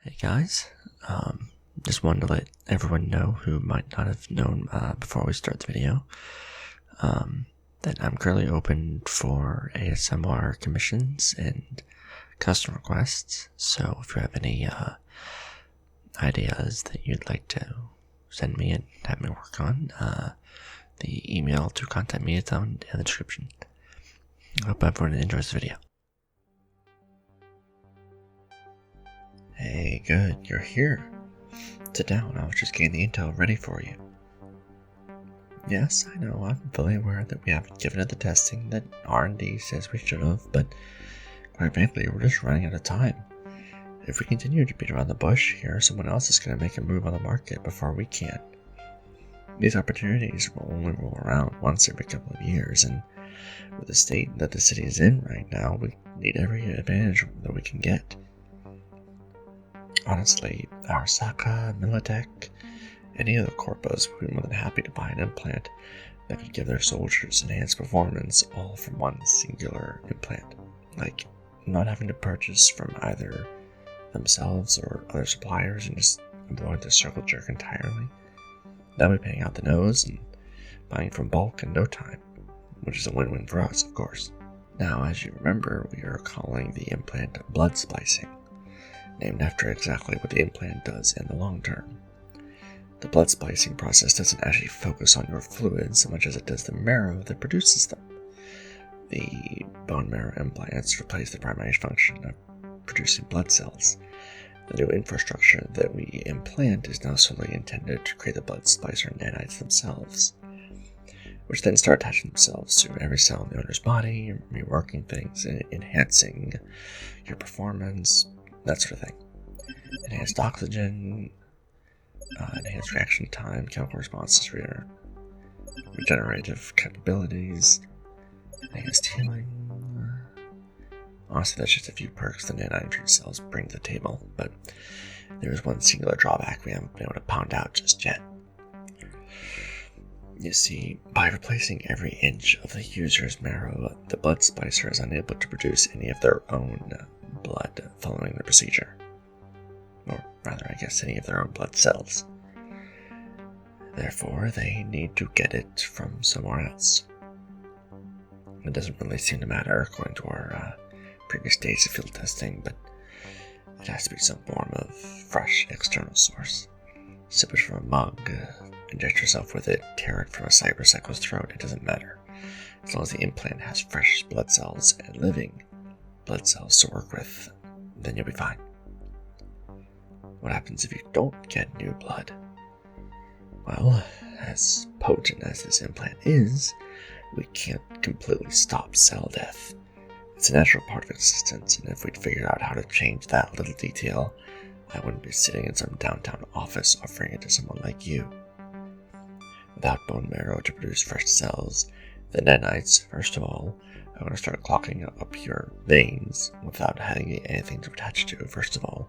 Hey guys, just wanted to let everyone know who might not have known before we start the video that I'm currently open for ASMR commissions and custom requests. So if you have any ideas that you'd like to send me and have me work on, the email to contact me is down in the description. I hope everyone enjoys the video. Hey, good, you're here. Sit down, I was just getting the intel ready for you. Yes, I know, I'm fully aware that we haven't given it the testing that R&D says we should have, but quite frankly, we're just running out of time. If we continue to beat around the bush here, someone else is going to make a move on the market before we can. These opportunities will only roll around once every couple of years, and with the state that the city is in right now, we need every advantage that we can get. Honestly, Arasaka, Militech, any of the corpos would be more than happy to buy an implant that could give their soldiers enhanced performance all from one singular implant. Like, not having to purchase from either themselves or other suppliers and just avoid the circle jerk entirely. They'll be paying out the nose and buying from bulk in no time, which is a win-win for us, of course. Now, as you remember, we are calling the implant blood splicing, named after exactly what the implant does in the long term. The blood splicing process doesn't actually focus on your fluids so much as it does the marrow that produces them. The bone marrow implants replace the primary function of producing blood cells. The new infrastructure that we implant is now solely intended to create the blood splicer nanites themselves, which then start attaching themselves to every cell in the owner's body, reworking things, and enhancing your performance, that sort of thing. Enhanced oxygen, enhanced reaction time, chemical responses, regenerative capabilities, enhanced healing. Honestly, that's just a few perks the nanite cells bring to the table, but there is one singular drawback we haven't been able to pound out just yet. You see, by replacing every inch of the user's marrow, the blood splicer is unable to produce any of their own blood following the procedure. Or rather, I guess any of their own blood cells. Therefore, they need to get it from somewhere else. It doesn't really seem to matter according to our previous days of field testing, but it has to be some form of fresh external source. Sip it from a mug, inject yourself with it, tear it from a cyberpsycho's throat, it doesn't matter. As long as the implant has fresh blood cells and living blood cells to work with, then you'll be fine. What happens if you don't get new blood? Well, as potent as this implant is, we can't completely stop cell death. It's a natural part of existence, and if we'd figured out how to change that little detail, I wouldn't be sitting in some downtown office offering it to someone like you. Without bone marrow to produce fresh cells, the nanites, first of all, are going to start clogging up your veins without having anything to attach to, first of all.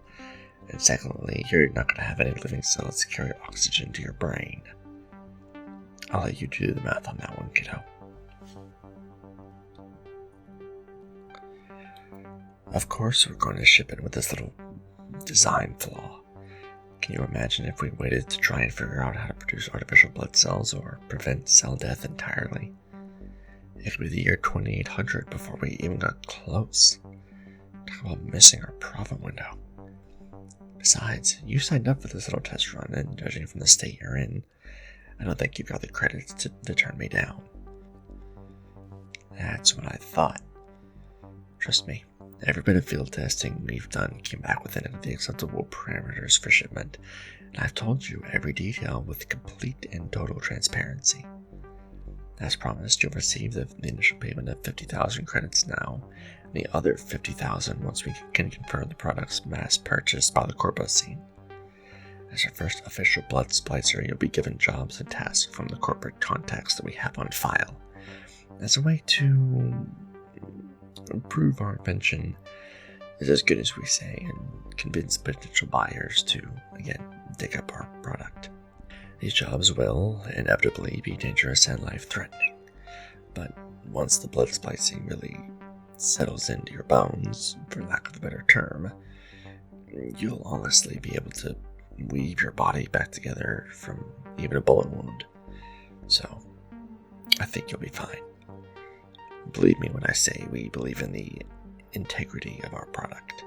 And secondly, you're not going to have any living cells to carry oxygen to your brain. I'll let you do the math on that one, kiddo. Of course, we're going to ship it with this little design flaw. Can you imagine if we waited to try and figure out how to produce artificial blood cells or prevent cell death entirely? It could be the year 2800 before we even got close. Talk about missing our profit window. Besides, you signed up for this little test run, and judging from the state you're in, I don't think you've got the credits to turn me down. That's what I thought. Trust me, every bit of field testing we've done came back within the acceptable parameters for shipment, and I've told you every detail with complete and total transparency. As promised, you'll receive the initial payment of 50,000 credits now, and the other 50,000 once we can confirm the product's mass purchase by the corpo scene. As your first official blood splicer, you'll be given jobs and tasks from the corporate contacts that we have on file, as a way to prove our invention is as good as we say and convince potential buyers to, again, dig up our product. These jobs will inevitably be dangerous and life-threatening, but once the blood splicing really settles into your bones, for lack of a better term, you'll honestly be able to weave your body back together from even a bullet wound. So, I think you'll be fine. Believe me when I say we believe in the integrity of our product.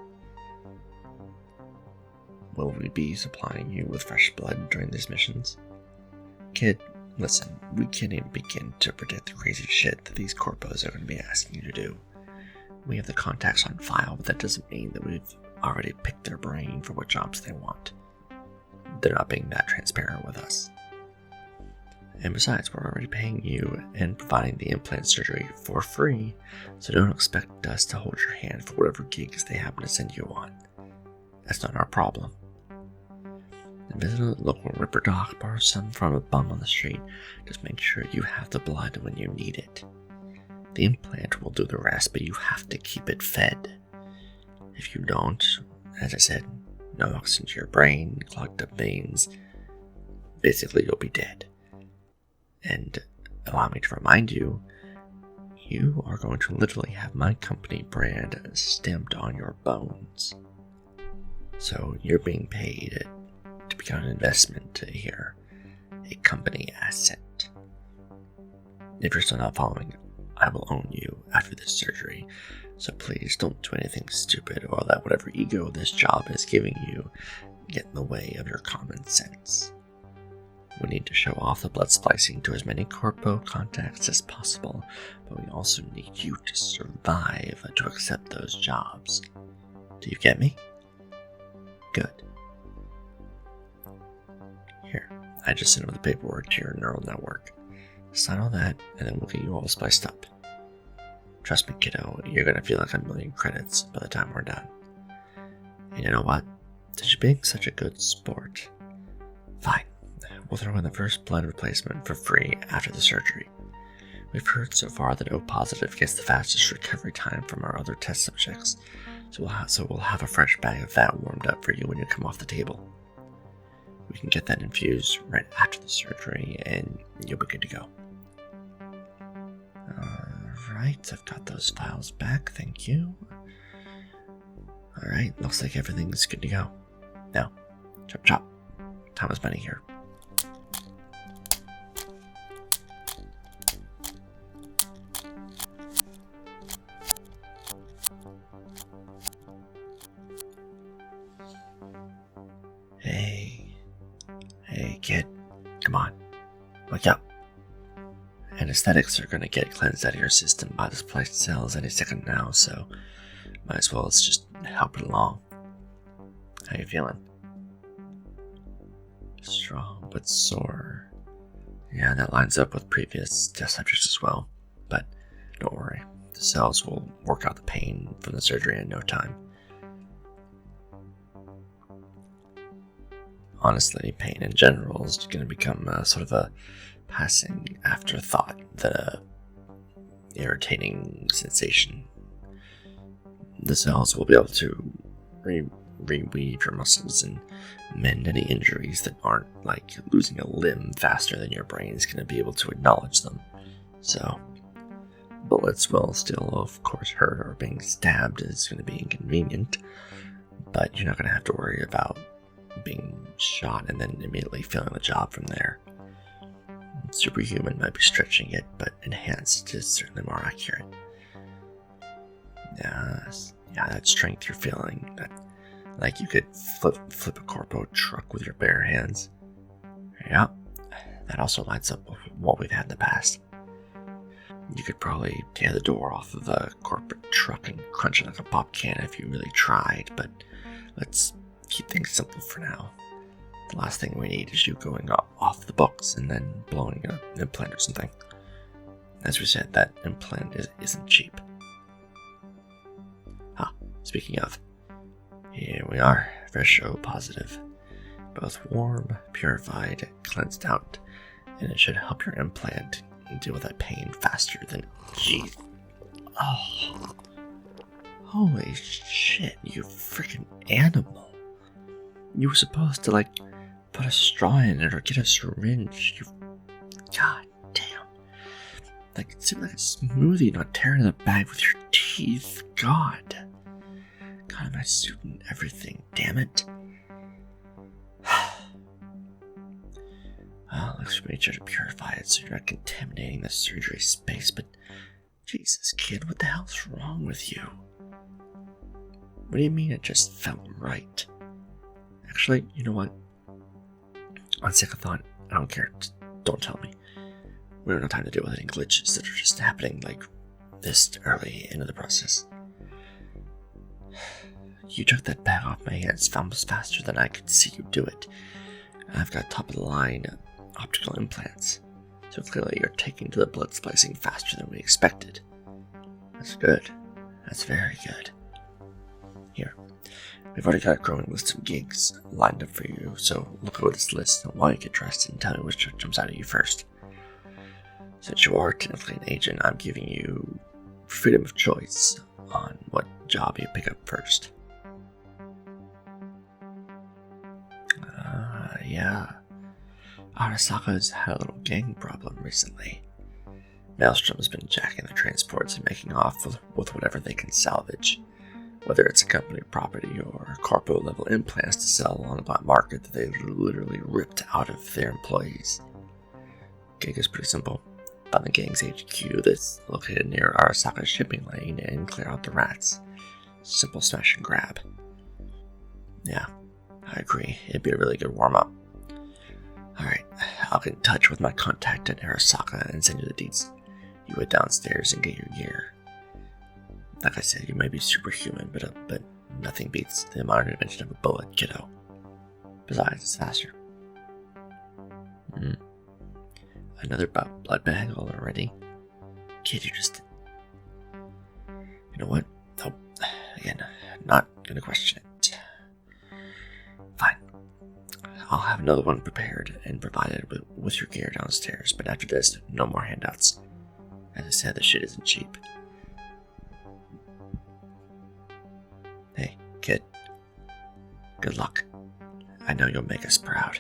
Will we be supplying you with fresh blood during these missions? Kid, listen, we can't even begin to predict the crazy shit that these corpos are going to be asking you to do. We have the contacts on file, but that doesn't mean that we've already picked their brain for what jobs they want. They're not being that transparent with us. And besides, we're already paying you and providing the implant surgery for free, so don't expect us to hold your hand for whatever gigs they happen to send you on. That's not our problem. Visit a local ripper doc, borrow some from a bum on the street. Just make sure you have the blood when you need it. The implant will do the rest, but you have to keep it fed. If you don't, as I said, no oxygen to your brain, clogged up veins, basically you'll be dead. And allow me to remind you, you are going to literally have my company brand stamped on your bones. So you're being paid to become an investment here, a company asset. If you're still not following, I will own you after this surgery, so please don't do anything stupid or let whatever ego this job is giving you get in the way of your common sense. We need to show off the blood splicing to as many corpo contacts as possible, but we also need you to survive to accept those jobs. Do you get me? Good. Here, I just sent over the paperwork to your neural network. Sign all that, and then we'll get you all spiced up. Trust me, kiddo, you're gonna feel like 1,000,000 credits by the time we're done. And you know what? Since you're being such a good sport, fine. We'll throw in the first blood replacement for free after the surgery. We've heard so far that O positive gets the fastest recovery time from our other test subjects, so we'll have a fresh bag of that warmed up for you when you come off the table. We can get that infused right after the surgery, and you'll be good to go. Alright, I've got those files back, thank you. Alright, looks like everything's good to go. Now, chop chop. Time is money here. Hey kid, come on, wake up. Anesthetics are going to get cleansed out of your system by the spliced cells any second now, so might as well just help it along. How you feeling? Strong but sore. Yeah, that lines up with previous test subjects as well, but don't worry, the cells will work out the pain from the surgery in no time. Honestly, pain in general is going to become sort of a passing afterthought than a irritating sensation. The cells will be able to reweave your muscles and mend any injuries that aren't like losing a limb faster than your brain is going to be able to acknowledge them. So, bullets will still, of course, hurt, or being stabbed is going to be inconvenient, but you're not going to have to worry about being shot and then immediately feeling the job from there. Superhuman might be stretching it, but enhanced is certainly more accurate. Yeah, that strength you're feeling, that like you could flip a corpo truck with your bare hands. Yeah, that also lines up with what we've had in the past. You could probably tear the door off of a corporate truck and crunch it like a pop can if you really tried, but let's keep things simple for now. The last thing we need is you going off the books and then blowing an implant or something. As we said, that implant isn't cheap. Speaking of, here we are, fresh O positive. Both warm, purified, cleansed out, and it should help your implant deal with that pain faster than... Jeez. Oh. Holy shit, you freaking animal. You were supposed to, put a straw in it or get a syringe. You... God damn. It seemed like a smoothie, not tearing the bag with your teeth. God, find my suit and everything, damn it. Well, looks for each other to purify it so you're not contaminating the surgery space, but Jesus, kid, what the hell's wrong with you? What do you mean it just felt right? Actually, you know what? On second thought, I don't care. Just don't tell me. We don't have time to deal with any glitches that are just happening like this early into the process. You took that bag off my hands almost faster than I could see you do it. I've got top-of-the-line optical implants, so clearly you're taking to the blood splicing faster than we expected. That's good. That's very good. Here, we've already got a growing list of gigs lined up for you, so look over this list while you get dressed and tell me which jumps out at you first. Since you are technically an agent, I'm giving you freedom of choice on what job you pick up first. Yeah. Arasaka's had a little gang problem recently. Maelstrom's been jacking the transports and making off with whatever they can salvage, whether it's a company property or corpo-level implants to sell on the black market that they literally ripped out of their employees. Gig is pretty simple. Find the gang's HQ that's located near Arasaka's shipping lane and clear out the rats. Simple smash and grab. Yeah, I agree. It'd be a really good warm-up. Alright, I'll get in touch with my contact at Arasaka and send you the deeds. You head downstairs and get your gear. Like I said, you may be superhuman, but nothing beats the modern invention of a bullet, kiddo. Besides, it's faster. Another blood bag already? Kid, you just... You know what? Oh, again, not gonna question it. Fine. I'll have another one prepared and provided with your gear downstairs, but after this, no more handouts. As I said, the shit isn't cheap. Hey, kid. Good luck. I know you'll make us proud.